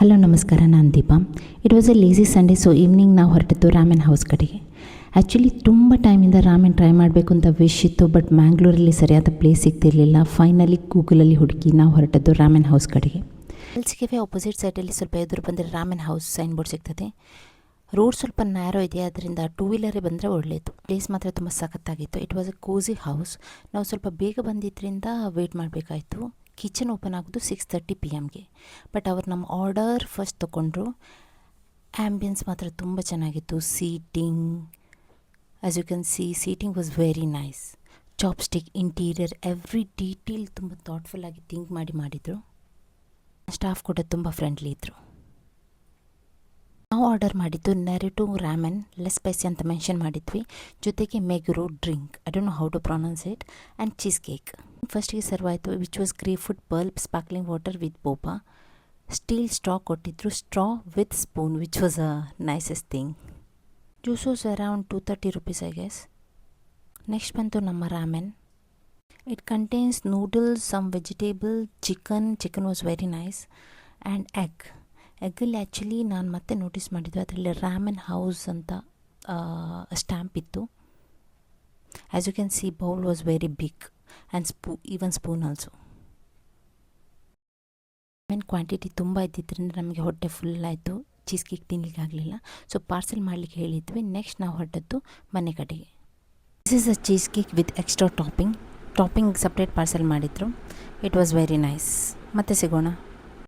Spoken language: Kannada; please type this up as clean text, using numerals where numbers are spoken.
ಹಲೋ ನಮಸ್ಕಾರ, ನಾನು Deepa. It was A lazy Sunday, so evening ನಾವು ಹೊರಟಿದ್ದು ರಾಮೆನ್ ಹೌಸ್ ಕಡೆಗೆ. ಆ್ಯಕ್ಚುಲಿ ತುಂಬ ಟೈಮಿಂದ ರಾಮೆನ್ ಟ್ರೈ ಮಾಡಬೇಕು ಅಂತ ವಿಶ್ ಇತ್ತು, ಬಟ್ ಮ್ಯಾಂಗ್ಳೂರಲ್ಲಿ ಸರಿಯಾದ ಪ್ಲೇಸ್ ಸಿಗ್ತಿರಲಿಲ್ಲ. ಫೈನಲಿ ಗೂಗಲಲ್ಲಿ ಹುಡುಕಿ ನಾವು ಹೊರಟದ್ದು ರಾಮೆನ್ ಹೌಸ್ ಕಡೆಗೆ. ಕೆಫೆ ಆಪೋಸಿಟ್ ಸೈಡಲ್ಲಿ ಸ್ವಲ್ಪ ಎದುರು ಬಂದರೆ ರಾಮೆನ್ ಹೌಸ್ ಸೈನ್ ಬೋರ್ಡ್ ಸಿಗ್ತದೆ. ರೋಡ್ ಸ್ವಲ್ಪ ನ್ಯಾರೋ ಇದೆ, ಅದರಿಂದ ಟೂ ವೀಲರೇ ಬಂದರೆ ಒಳ್ಳೆಯದು. ಪ್ಲೇಸ್ ಮಾತ್ರ ತುಂಬ ಸಖತ್ತಾಗಿತ್ತು. It was a cosy house. ನಾವು ಸ್ವಲ್ಪ ಬೇಗ ಬಂದಿದ್ದರಿಂದ ವೇಟ್ ಮಾಡಬೇಕಾಯಿತು. ಕಿಚನ್ ಓಪನ್ ಆಗೋದು 6:30 PM ಬಟ್ ಅವ್ರು ನಮ್ಮ ಆರ್ಡರ್ ಫಸ್ಟ್ ತೊಗೊಂಡ್ರು. ಆ್ಯಂಬಿಯನ್ಸ್ ಮಾತ್ರ ತುಂಬ ಚೆನ್ನಾಗಿತ್ತು. Seating, as you can see, seating was very nice. Chopstick, interior, every detail ತುಂಬ ಥಾಟ್ಫುಲ್ಲಾಗಿ ಥಿಂಕ್ ಮಾಡಿದರು. ಸ್ಟಾಫ್ ಕೂಡ ತುಂಬ ಫ್ರೆಂಡ್ಲಿ ಇದ್ದರು. ನಾವು ಆರ್ಡರ್ ಮಾಡಿದ್ದು ನೆರೆಟು ರಾಮೆನ್, ಲೆಸ್ ಸ್ಪೈಸಿ ಅಂತ ಮೆನ್ಷನ್ ಮಾಡಿದ್ವಿ. ಜೊತೆಗೆ ಮೆಗ್ರೋ drink, I don't know how to pronounce it, and cheesecake. ಫಸ್ಟಿಗೆ ಸರ್ವ್ ಆಯಿತು, which was grapefruit pulp, sparkling water with boba. Steel straw ಕೊಟ್ಟಿದ್ರು, straw with spoon, which was a nicest thing. Juice was around 230 rupees, I guess. Next ಬಂತು ನಮ್ಮ ramen. It contains noodles, some vegetable, chicken was very nice, and ಎಗ್ಗಲ್ಲಿ ಆ್ಯಕ್ಚುಲಿ ನಾನು ಮತ್ತೆ ನೋಟಿಸ್ ಮಾಡಿದ್ದು, ಅದರಲ್ಲಿ ರಾಮೆನ್ ಹೌಸ್ ಅಂತ ಸ್ಟ್ಯಾಂಪ್ ಇತ್ತು. As you can see, bowl was very big and even spoon also. Ramen quantity ತುಂಬ ಇದ್ದಿದ್ದರಿಂದ ನಮಗೆ ಹೊಟ್ಟೆ ಫುಲ್ ಆಯಿತು. ಚೀಸ್ ಕೇಕ್ ತಿನ್ನಲಿಕ್ಕೆ ಆಗಲಿಲ್ಲ, ಸೊ ಪಾರ್ಸೆಲ್ ಮಾಡಲಿಕ್ಕೆ ಹೇಳಿದ್ವಿ. ನೆಕ್ಸ್ಟ್ ನಾವು ಹೊರಟದ್ದು ಮನೆ ಕಡೆಗೆ. This is a cheesecake with extra topping separate parcel ಮಾಡಿದರು. It was very nice. ಮತ್ತೆ ಸಿಗೋಣ.